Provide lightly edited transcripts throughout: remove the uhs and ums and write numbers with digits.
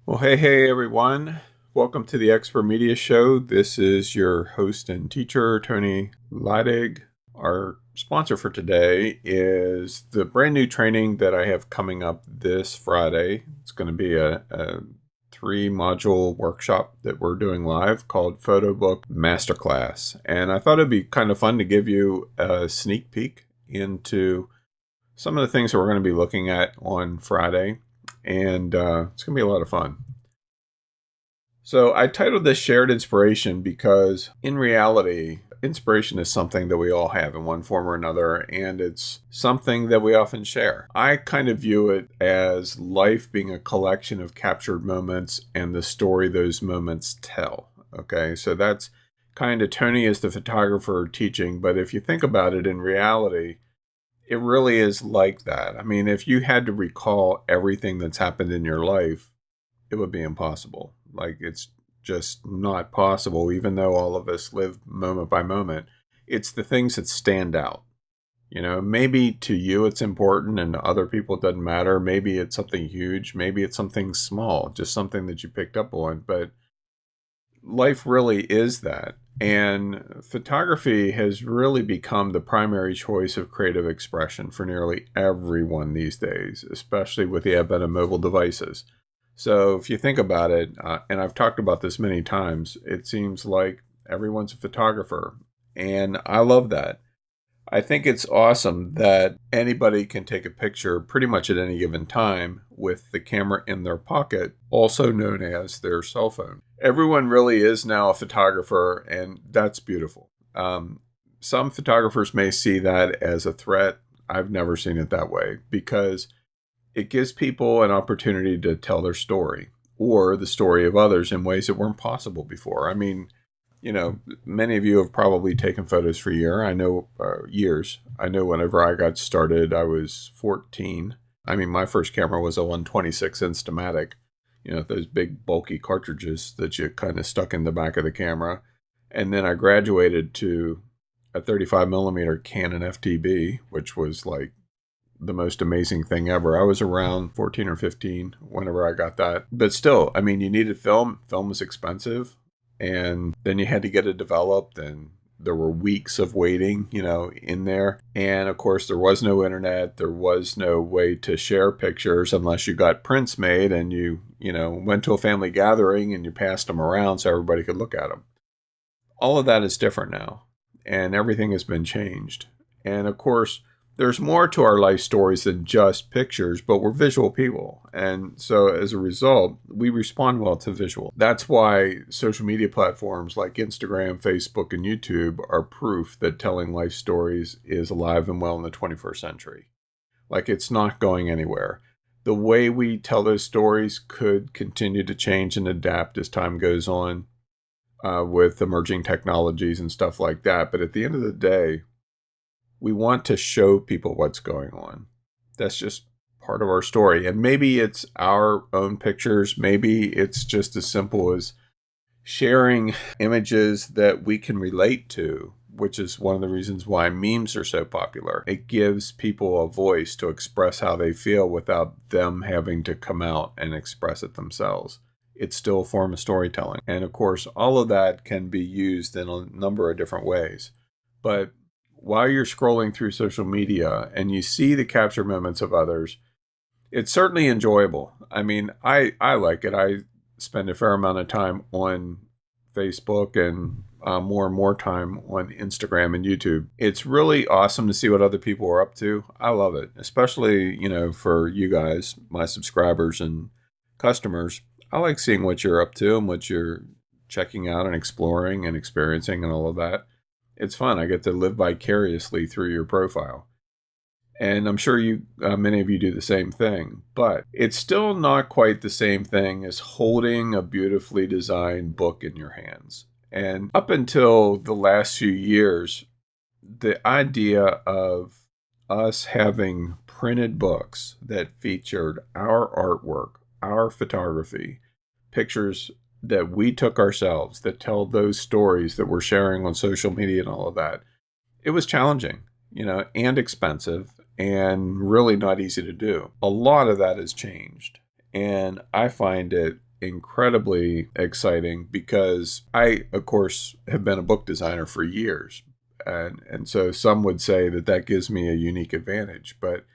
Well, hey, everyone. Welcome to the Expert Media Show. This is your host and teacher, Tony Leidig. Our sponsor for today is the brand new training that I have coming up this Friday. It's going to be a 3-module workshop that we're doing live called Photo Book Masterclass. And I thought it'd be kind of fun to give you a sneak peek into some of the things that we're going to be looking at on Friday. And it's going to be a lot of fun. So I titled this Shared Inspiration because in reality, inspiration is something that we all have in one form or another, and it's something that we often share. I kind of view it as life being a collection of captured moments and the story those moments tell. Okay, so that's kind of Tony as the photographer teaching, but if you think about it in reality, it really is like that. I mean, if you had to recall everything that's happened in your life, it would be impossible. Like, it's just not possible, even though all of us live moment by moment. It's the things that stand out. Maybe to you it's important and to other people it doesn't matter. Maybe it's something huge. Maybe it's something small, just something that you picked up on. But life really is that. And photography has really become the primary choice of creative expression for nearly everyone these days, especially with the advent of mobile devices. So if you think about it, and I've talked about this many times, it seems like everyone's a photographer. And I love that. I think it's awesome that anybody can take a picture pretty much at any given time with the camera in their pocket, also known as their cell phone. Everyone really is now a photographer, and that's beautiful. Some photographers may see that as a threat. I've never seen it that way because it gives people an opportunity to tell their story or the story of others in ways that weren't possible before. I mean, many of you have probably taken photos for years. I know whenever I got started, I was 14. I mean, my first camera was a 126 Instamatic, those big bulky cartridges that you kind of stuck in the back of the camera. And then I graduated to a 35 millimeter Canon FTB, which was like the most amazing thing ever. I was around 14 or 15 whenever I got that. But still, I mean, you needed film. Film was expensive. And then you had to get it developed, and there were weeks of waiting, in there. And of course, there was no internet. There was no way to share pictures unless you got prints made and you went to a family gathering and you passed them around so everybody could look at them. All of that is different now, and everything has been changed. And of course, there's more to our life stories than just pictures, but we're visual people. And so as a result, we respond well to visual. That's why social media platforms like Instagram, Facebook, and YouTube are proof that telling life stories is alive and well in the 21st century. Like, it's not going anywhere. The way we tell those stories could continue to change and adapt as time goes on with emerging technologies and stuff like that. But at the end of the day, we want to show people what's going on. That's just part of our story. And maybe it's our own pictures. Maybe it's just as simple as sharing images that we can relate to, which is one of the reasons why memes are so popular. It gives people a voice to express how they feel without them having to come out and express it themselves. It's still a form of storytelling. And of course, all of that can be used in a number of different ways. But while you're scrolling through social media and you see the captured moments of others, it's certainly enjoyable. I mean, I like it. I spend a fair amount of time on Facebook and more and more time on Instagram and YouTube. It's really awesome to see what other people are up to. I love it, especially, for you guys, my subscribers and customers. I like seeing what you're up to and what you're checking out and exploring and experiencing and all of that. It's fun. I get to live vicariously through your profile. And I'm sure many of you do the same thing, but it's still not quite the same thing as holding a beautifully designed book in your hands. And up until the last few years, the idea of us having printed books that featured our artwork, our photography, pictures that we took ourselves that tell those stories that we're sharing on social media and all of that, it was challenging, and expensive and really not easy to do. A lot of that has changed. And I find it incredibly exciting because I, of course, have been a book designer for years. And so some would say that that gives me a unique advantage. But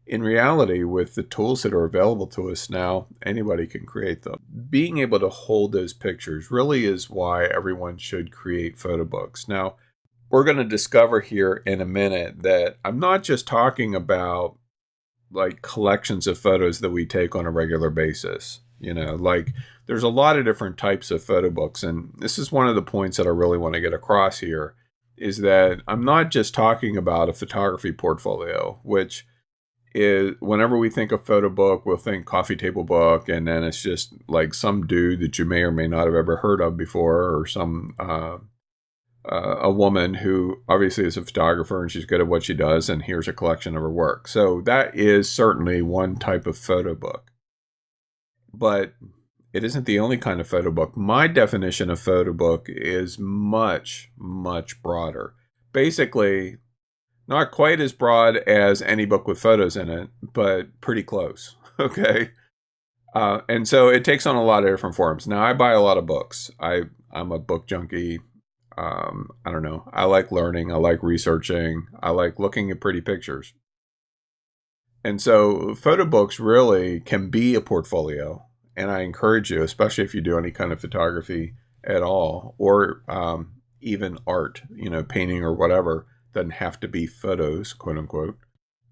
in reality, with the tools that are available to us now, anybody can create them. Being able to hold those pictures really is why everyone should create photo books. Now, we're going to discover here in a minute that I'm not just talking about like collections of photos that we take on a regular basis. Like there's a lot of different types of photo books. And this is one of the points that I really want to get across here is that I'm not just talking about a photography portfolio, which is whenever we think of photo book, we'll think coffee table book. And then it's just like some dude that you may or may not have ever heard of before, or some, a woman who obviously is a photographer and she's good at what she does, and here's a collection of her work. So that is certainly one type of photo book. But it isn't the only kind of photo book. My definition of photo book is much, much broader. Basically, not quite as broad as any book with photos in it, but pretty close. Okay. And so it takes on a lot of different forms. Now, I buy a lot of books. I'm a book junkie. I don't know. I like learning. I like researching. I like looking at pretty pictures. And so photo books really can be a portfolio. And I encourage you, especially if you do any kind of photography at all, or even art, painting or whatever, doesn't have to be photos, quote unquote.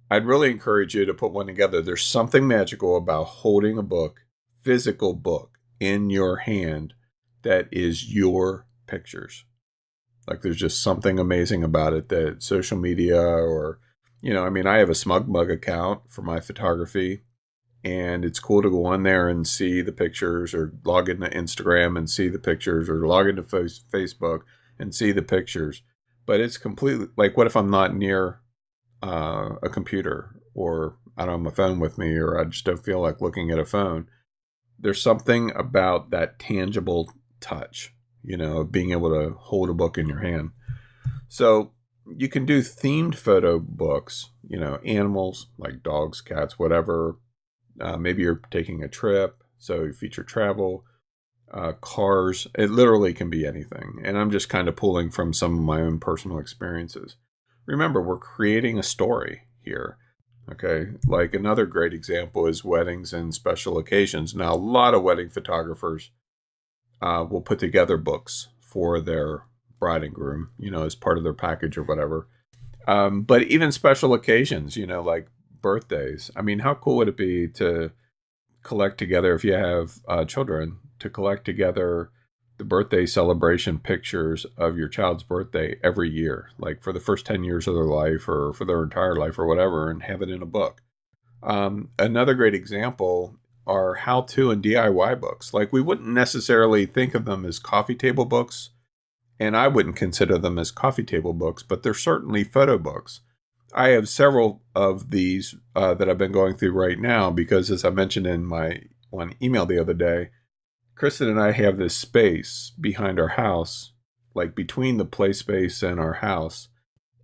I'd really encourage you to put one together. There's something magical about holding a book, physical book, in your hand that is your pictures. Like there's just something amazing about it that social media or, I have a SmugMug account for my photography, and it's cool to go on there and see the pictures, or log into Instagram and see the pictures, or log into Facebook and see the pictures. But it's completely like, what if I'm not near a computer, or I don't have my phone with me, or I just don't feel like looking at a phone? There's something about that tangible touch, being able to hold a book in your hand. So you can do themed photo books, animals like dogs, cats, whatever. Maybe you're taking a trip, so you feature travel, cars. It literally can be anything. And I'm just kind of pulling from some of my own personal experiences. Remember, we're creating a story here. Okay. Like another great example is weddings and special occasions. Now, a lot of wedding photographers will put together books for their bride and groom, as part of their package or whatever. But even special occasions, like birthdays. I mean, how cool would it be to collect together, if you have children, to collect together the birthday celebration pictures of your child's birthday every year, like for the first 10 years of their life or for their entire life or whatever, and have it in a book. Another great example are how-to and DIY books. Like, we wouldn't necessarily think of them as coffee table books, and I wouldn't consider them as coffee table books, but they're certainly photo books. I have several of these that I've been going through right now because, as I mentioned in my one email the other day, Kristen and I have this space behind our house, like between the play space and our house,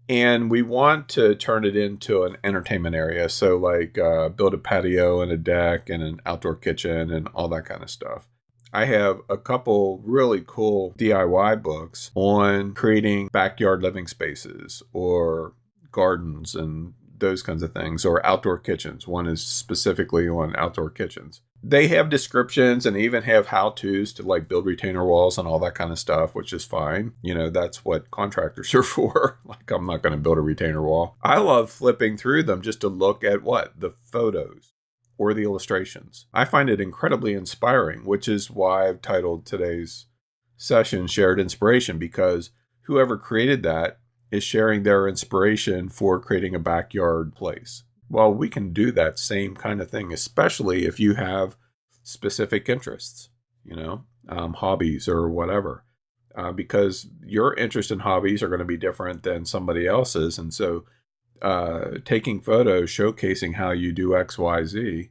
and we want to turn it into an entertainment area. So like build a patio and a deck and an outdoor kitchen and all that kind of stuff. I have a couple really cool DIY books on creating backyard living spaces or gardens and those kinds of things, or outdoor kitchens. One is specifically on outdoor kitchens. They have descriptions and even have how-tos to like build retainer walls and all that kind of stuff, which is fine. That's what contractors are for. Like, I'm not going to build a retainer wall. I love flipping through them just to look at the photos or the illustrations. I find it incredibly inspiring, which is why I've titled today's session Shared Inspiration, because whoever created that is sharing their inspiration for creating a backyard place. Well, we can do that same kind of thing, especially if you have specific interests, hobbies or whatever, because your interest in hobbies are going to be different than somebody else's. And so taking photos, showcasing how you do X, Y, Z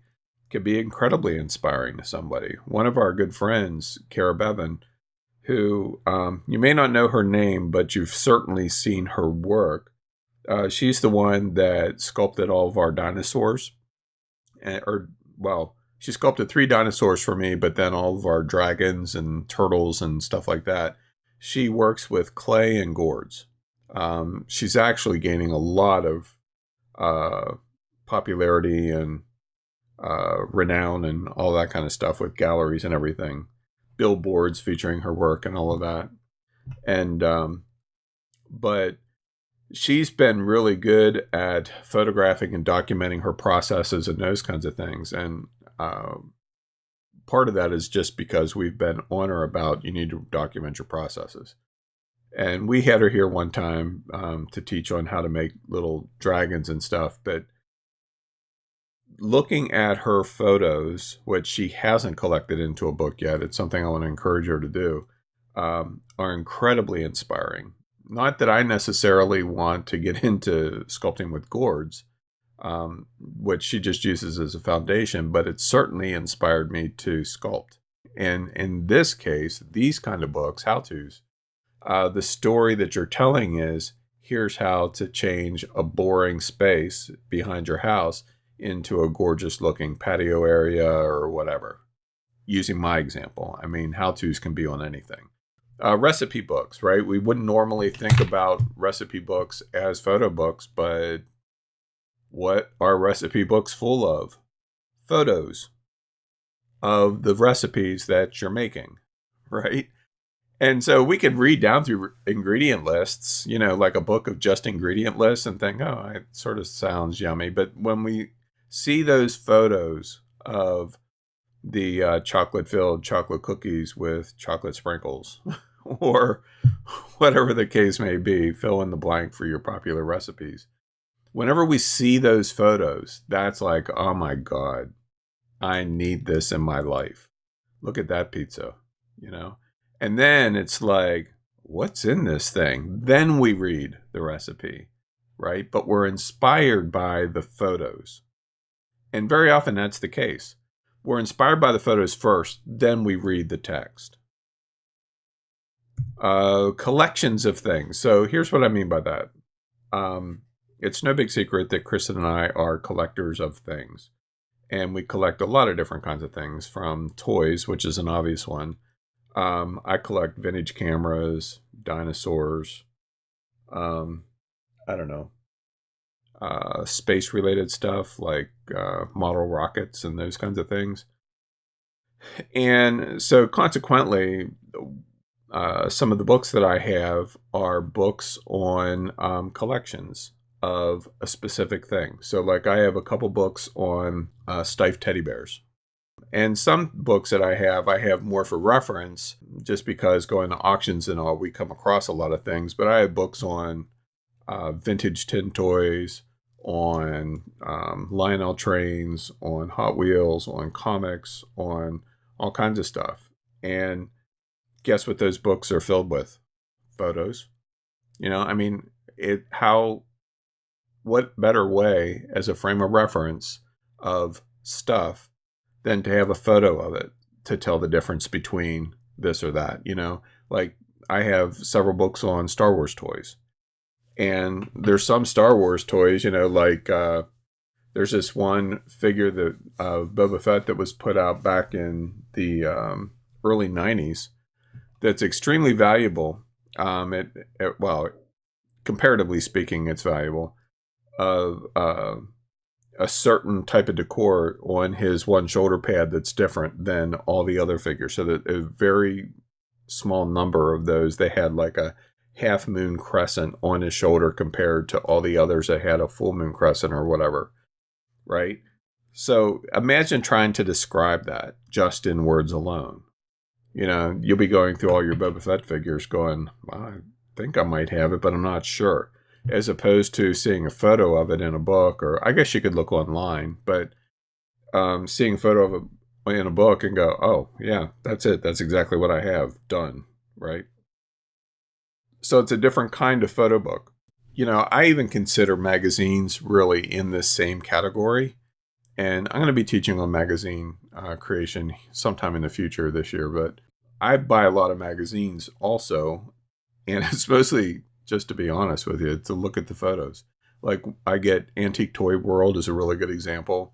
can be incredibly inspiring to somebody. One of our good friends, Kara Bevan, who you may not know her name, but you've certainly seen her work. She's the one that sculpted all of our dinosaurs, she sculpted 3 dinosaurs for me, but then all of our dragons and turtles and stuff like that. She works with clay and gourds. She's actually gaining a lot of uh, popularity and renown and all that kind of stuff with galleries and everything, billboards featuring her work and all of that. And but she's been really good at photographing and documenting her processes and those kinds of things. And part of that is just because we've been on her about you need to document your processes. And we had her here one time to teach on how to make little dragons and stuff. But looking at her photos, which she hasn't collected into a book yet, it's something I want to encourage her to do, are incredibly inspiring. Not that I necessarily want to get into sculpting with gourds, which she just uses as a foundation, but it certainly inspired me to sculpt. And in this case, these kind of books, how-tos, the story that you're telling is, here's how to change a boring space behind your house into a gorgeous looking patio area or whatever. Using my example, I mean, how-tos can be on anything. Recipe books, right? We wouldn't normally think about recipe books as photo books, but what are recipe books full of? Photos of the recipes that you're making, right? And so we could read down through ingredient lists, like a book of just ingredient lists and think, oh, it sort of sounds yummy. But when we see those photos of the chocolate-filled chocolate cookies with chocolate sprinkles or whatever the case may be, fill in the blank for your popular recipes. Whenever we see those photos, that's like, oh my God, I need this in my life. Look at that pizza, And then it's like, what's in this thing? Then we read the recipe, right? But we're inspired by the photos. And very often that's the case. We're inspired by the photos first, then we read the text. Collections of things. So here's what I mean by that. It's no big secret that Kristen and I are collectors of things. And we collect a lot of different kinds of things, from toys, which is an obvious one. I collect vintage cameras, dinosaurs, I don't know, space-related stuff like model rockets and those kinds of things. And so consequently, some of the books that I have are books on collections of a specific thing. So like I have a couple books on stifed teddy bears. And some books that I have more for reference, just because going to auctions and all, we come across a lot of things. But I have books on vintage tin toys, on Lionel trains, on Hot Wheels, on comics, on all kinds of stuff. And guess what those books are filled with? Photos. What better way as a frame of reference of stuff than to have a photo of it to tell the difference between this or that, Like I have several books on Star Wars toys. And there's some Star Wars toys, like there's this one figure that of Boba Fett that was put out back in the early 90s that's extremely valuable. Well, comparatively speaking, it's valuable. Of a certain type of decor on his one shoulder pad that's different than all the other figures. So that a very small number of those, they had like a half moon crescent on his shoulder compared to all the others that had a full moon crescent or whatever, right? So imagine trying to describe that just in words alone. You'll be going through all your Boba Fett figures going, well, I think I might have it, but I'm not sure. As opposed to seeing a photo of it in a book, or I guess you could look online, but seeing a photo of it in a book and go, oh, yeah, that's it. That's exactly what I have done, right? So it's a different kind of photo book. I even consider magazines really in this same category. And I'm going to be teaching on magazine creation sometime in the future this year, but I buy a lot of magazines also. And it's mostly, just to be honest with you, to look at the photos. Like I get Antique Toy World is a really good example.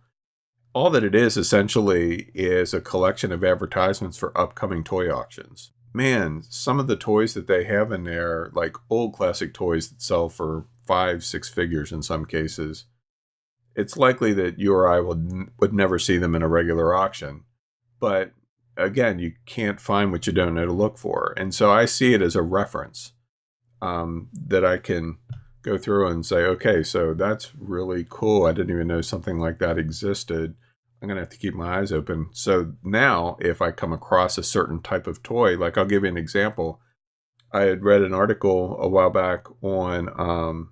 all that it is essentially is a collection of advertisements for upcoming toy auctions. Man, some of the toys that they have in there, like old classic toys that sell for 5, 6 figures in some cases, it's likely that you or I would never see them in a regular auction. But again, you can't find what you don't know to look for. And so I see it as a reference that I can go through and say, okay, so that's really cool. I didn't even know something like that existed. I'm going to have to keep my eyes open. So now if I come across a certain type of toy, like I'll give you an example. I had read an article a while back on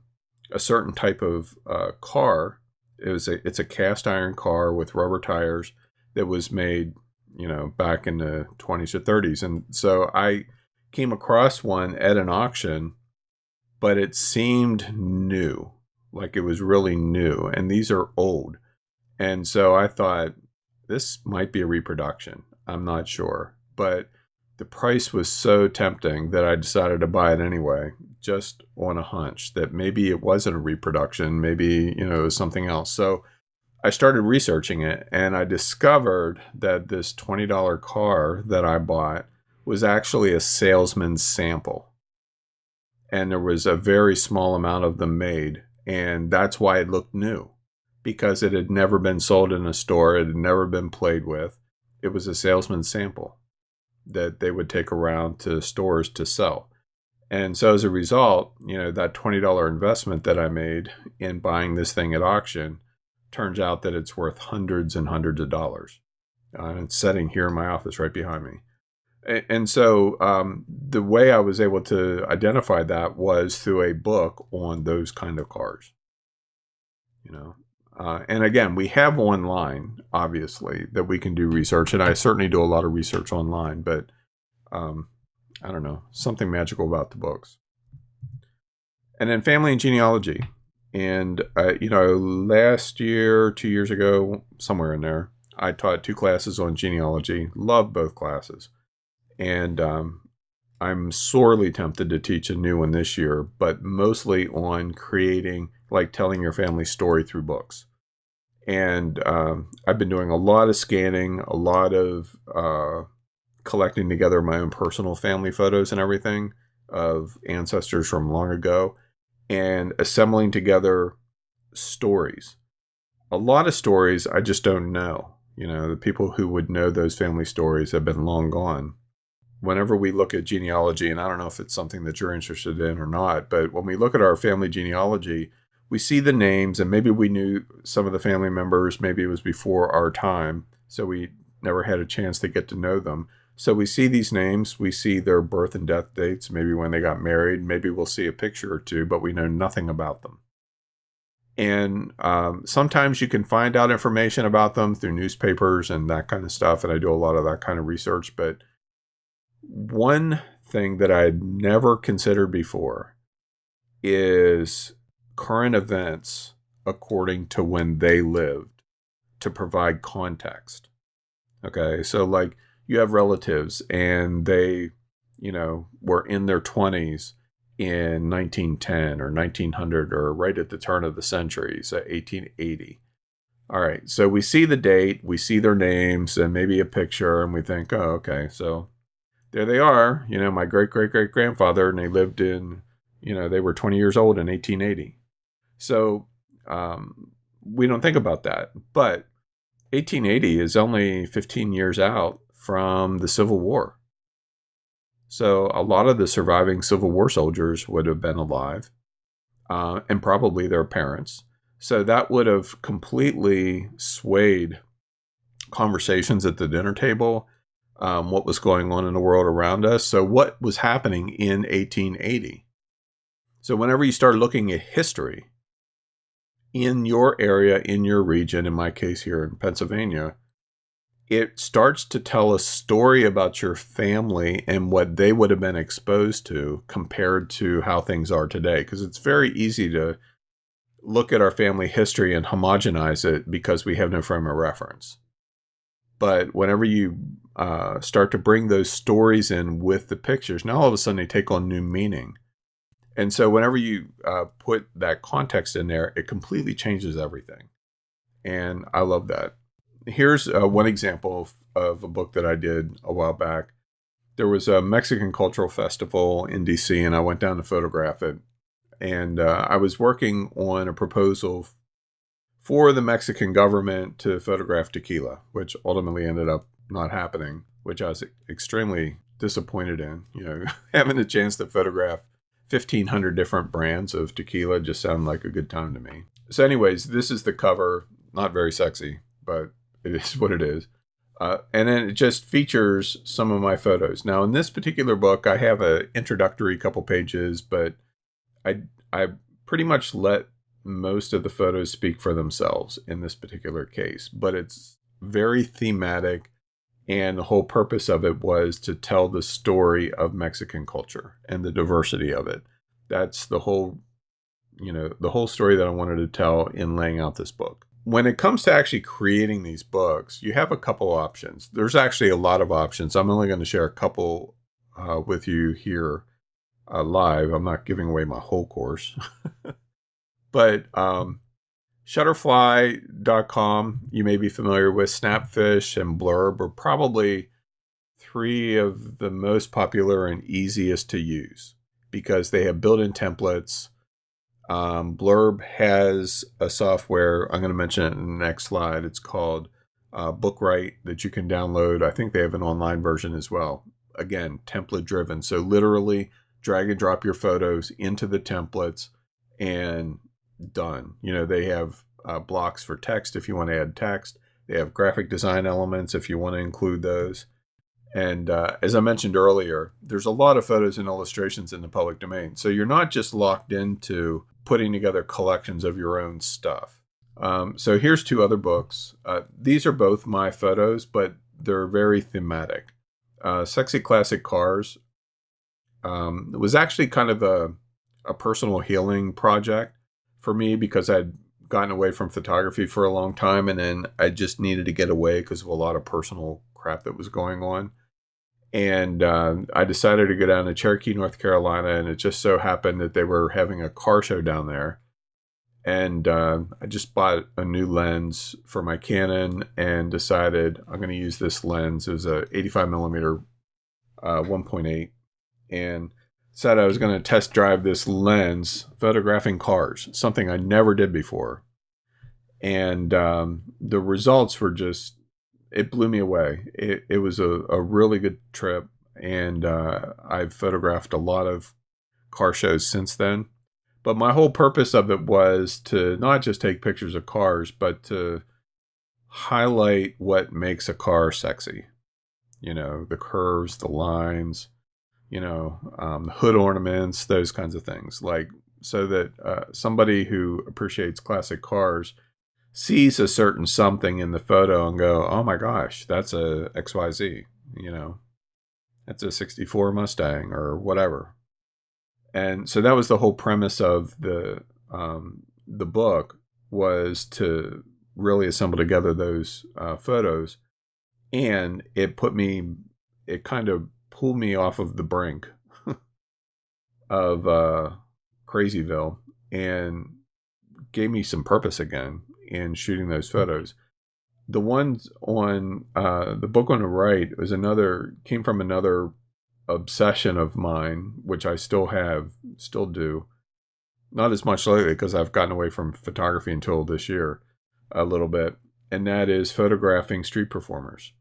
a certain type of car. It's a cast iron car with rubber tires that was made, back in the 20s or 30s. And so I came across one at an auction, but it seemed new, like it was really new. And these are old. And so I thought this might be a reproduction. I'm not sure, but the price was so tempting that I decided to buy it anyway, just on a hunch that maybe it wasn't a reproduction, maybe, it was something else. So I started researching it, and I discovered that this $20 car that I bought was actually a salesman's sample. And there was a very small amount of them made, and that's why it looked new, because it had never been sold in a store. It had never been played with. It was a salesman's sample that they would take around to stores to sell. And so as a result, that $20 investment that I made in buying this thing at auction turns out that it's worth hundreds and hundreds of dollars. And it's sitting here in my office right behind me. And so the way I was able to identify that was through a book on those kind of cars. And again, we have online, obviously, that we can do research. And I certainly do a lot of research online, but I don't know, something magical about the books. And then family and genealogy. And, last year, 2 years ago, somewhere in there, I taught 2 classes on genealogy. Loved both classes. And I'm sorely tempted to teach a new one this year, but mostly on creating, like telling your family story through books. And I've been doing a lot of scanning, a lot of collecting together my own personal family photos and everything of ancestors from long ago, and assembling together stories. A lot of stories I just don't know. The people who would know those family stories have been long gone. Whenever we look at genealogy, and I don't know if it's something that you're interested in or not, but when we look at our family genealogy, we see the names, and maybe we knew some of the family members, maybe it was before our time, so we never had a chance to get to know them. So we see these names, we see their birth and death dates, maybe when they got married, maybe we'll see a picture or two, but we know nothing about them. And sometimes you can find out information about them through newspapers and that kind of stuff, and I do a lot of that kind of research. But one thing that I had never considered before is current events according to when they lived, to provide context. Okay, so like you have relatives and they, were in their 20s in 1910 or 1900 or right at the turn of the century, so 1880. All right, so we see the date, we see their names and maybe a picture, and we think, oh, okay, so there they are, my great-great-great-grandfather, and they lived in, they were 20 years old in 1880. So we don't think about that. But 1880 is only 15 years out from the Civil War. So a lot of the surviving Civil War soldiers would have been alive, and probably their parents. So that would have completely swayed conversations at the dinner table, what was going on in the world around us. So what was happening in 1880? So whenever you start looking at history in your area, in your region, in my case here in Pennsylvania, it starts to tell a story about your family and what they would have been exposed to compared to how things are today. Because it's very easy to look at our family history and homogenize it because we have no frame of reference. But whenever you start to bring those stories in with the pictures, now all of a sudden they take on new meaning. And so whenever you put that context in there, it completely changes everything. And I love that. here's one example of a book that I did a while back. There was a Mexican cultural festival in DC, and I went down to photograph it. And I was working on a proposal for the Mexican government to photograph tequila, which ultimately ended up not happening, which I was extremely disappointed in. Having the chance to photograph 1,500 different brands of tequila just sounded like a good time to me. So anyways, this is the cover. Not very sexy, but it is what it is. And then it just features some of my photos. Now, in this particular book, I have an introductory couple pages, but I pretty much let most of the photos speak for themselves in this particular case. But it's very thematic, and the whole purpose of it was to tell the story of Mexican culture and the diversity of it. That's the whole story that I wanted to tell in laying out this book. When it comes to actually creating these books, you have a couple options. There's actually a lot of options. I'm only going to share a couple with you here live. I'm not giving away my whole course. But Shutterfly.com, you may be familiar with. Snapfish and Blurb are probably three of the most popular and easiest to use because they have built-in templates. Blurb has a software, I'm going to mention it in the next slide. It's called Bookwrite that you can download. I think they have an online version as well. Again, template driven. So literally drag and drop your photos into the templates and done. They have blocks for text if you want to add text. They have graphic design elements if you want to include those. And as I mentioned earlier, there's a lot of photos and illustrations in the public domain. So you're not just locked into putting together collections of your own stuff. So here's two other books. These are both my photos, but they're very thematic. Sexy Classic Cars was actually kind of a personal healing project for me because I'd gotten away from photography for a long time, and then I just needed to get away because of a lot of personal crap that was going on. And I decided to go down to Cherokee, North Carolina, and it just so happened that they were having a car show down there. And I just bought a new lens for my Canon and decided I'm going to use this lens. It was a 85 millimeter 1.8, and said I was going to test drive this lens photographing cars, something I never did before. And the results were just, it blew me away. It was a really good trip, and I've photographed a lot of car shows since then. But my whole purpose of it was to not just take pictures of cars, but to highlight what makes a car sexy. The curves, the lines, the hood ornaments, those kinds of things. So that somebody who appreciates classic cars sees a certain something in the photo and go, oh my gosh, that's a XYZ, that's a 64 Mustang or whatever. And so that was the whole premise of the book, was to really assemble together those photos. And it kind of pulled me off of the brink of Crazyville and gave me some purpose again in shooting those photos. The ones on the book on the right came from another obsession of mine, which I still do. Not as much lately because I've gotten away from photography until this year a little bit. And that is photographing street performers.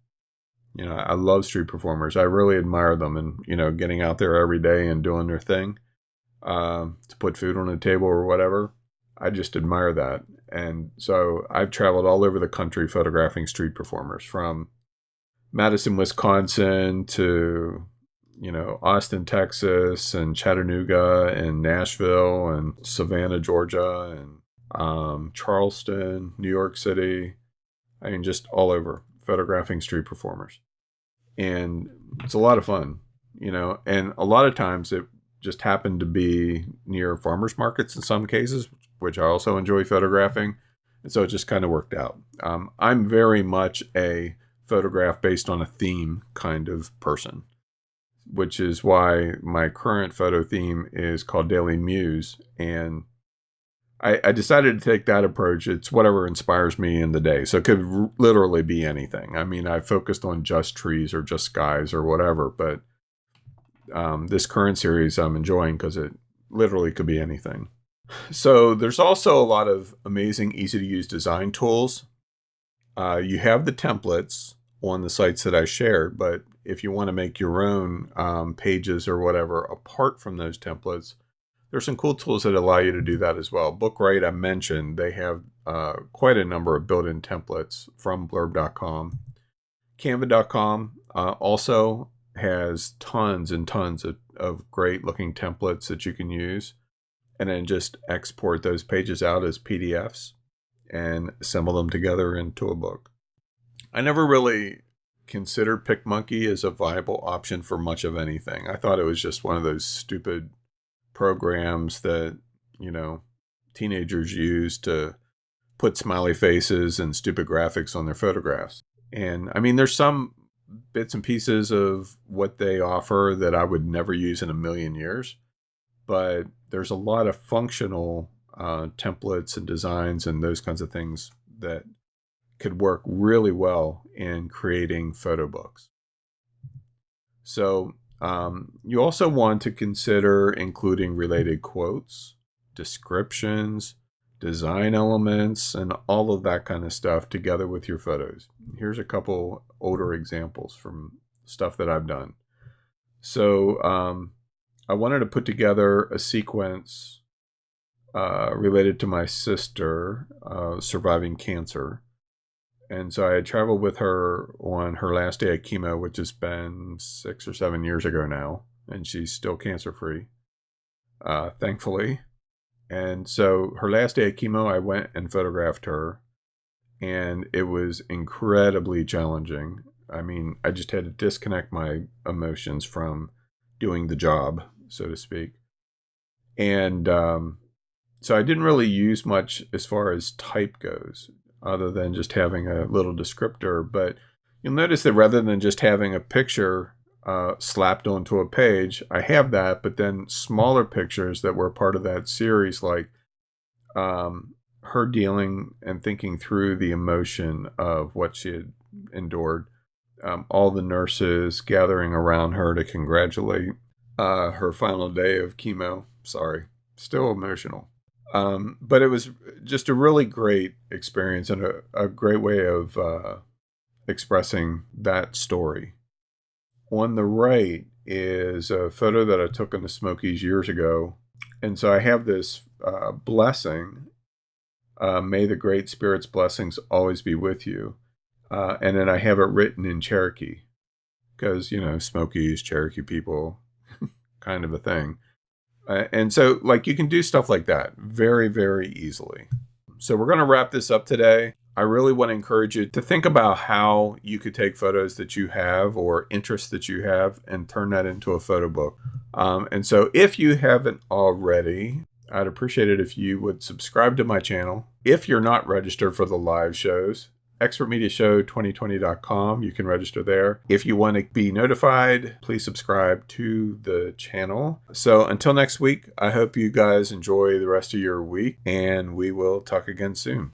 I love street performers. I really admire them, and, getting out there every day and doing their thing to put food on the table or whatever. I just admire that. And so I've traveled all over the country photographing street performers, from Madison, Wisconsin to, Austin, Texas, and Chattanooga, and Nashville, and Savannah, Georgia, and Charleston, New York City. I mean, just all over photographing street performers. And it's a lot of fun, and a lot of times it just happened to be near farmers markets in some cases, which I also enjoy photographing. And so it just kind of worked out. I'm very much a photograph based on a theme kind of person, which is why my current photo theme is called Daily Muse. And I decided to take that approach. It's whatever inspires me in the day. So it could literally be anything. I mean, I focused on just trees or just skies or whatever, but this current series I'm enjoying because it literally could be anything. So there's also a lot of amazing, easy to use design tools. You have the templates on the sites that I shared, but if you want to make your own pages or whatever apart from those templates, there's some cool tools that allow you to do that as well. Bookwrite, I mentioned, they have quite a number of built-in templates from blurb.com. Canva.com also has tons and tons of great looking templates that you can use, and then just export those pages out as PDFs and assemble them together into a book. I never really considered PicMonkey as a viable option for much of anything. I thought it was just one of those stupid programs that, teenagers use to put smiley faces and stupid graphics on their photographs. And I mean, there's some bits and pieces of what they offer that I would never use in a million years, but there's a lot of functional templates and designs and those kinds of things that could work really well in creating photo books. So you also want to consider including related quotes, descriptions, design elements, and all of that kind of stuff together with your photos. Here's a couple older examples from stuff that I've done. So I wanted to put together a sequence related to my sister surviving cancer. And so I had traveled with her on her last day of chemo, which has been 6 or 7 years ago now. And she's still cancer-free, thankfully. And so her last day of chemo, I went and photographed her. And it was incredibly challenging. I mean, I just had to disconnect my emotions from doing the job, so to speak. And so I didn't really use much as far as type goes, other than just having a little descriptor. But you'll notice that rather than just having a picture slapped onto a page, I have that, but then smaller pictures that were part of that series, like her dealing and thinking through the emotion of what she had endured. All the nurses gathering around her to congratulate her final day of chemo. Sorry, still emotional. But it was just a really great experience and a great way of expressing that story. On the right is a photo that I took in the Smokies years ago. And so I have this blessing, may the great spirit's blessings always be with you. And then I have it written in Cherokee because, Smokies, Cherokee people, kind of a thing. And so, you can do stuff like that very, very easily. So we're going to wrap this up today. I really want to encourage you to think about how you could take photos that you have or interests that you have and turn that into a photo book. And so if you haven't already, I'd appreciate it if you would subscribe to my channel. If you're not registered for the live shows, expertmediashow2020.com. You can register there. If you want to be notified, please subscribe to the channel. So until next week, I hope you guys enjoy the rest of your week, and we will talk again soon.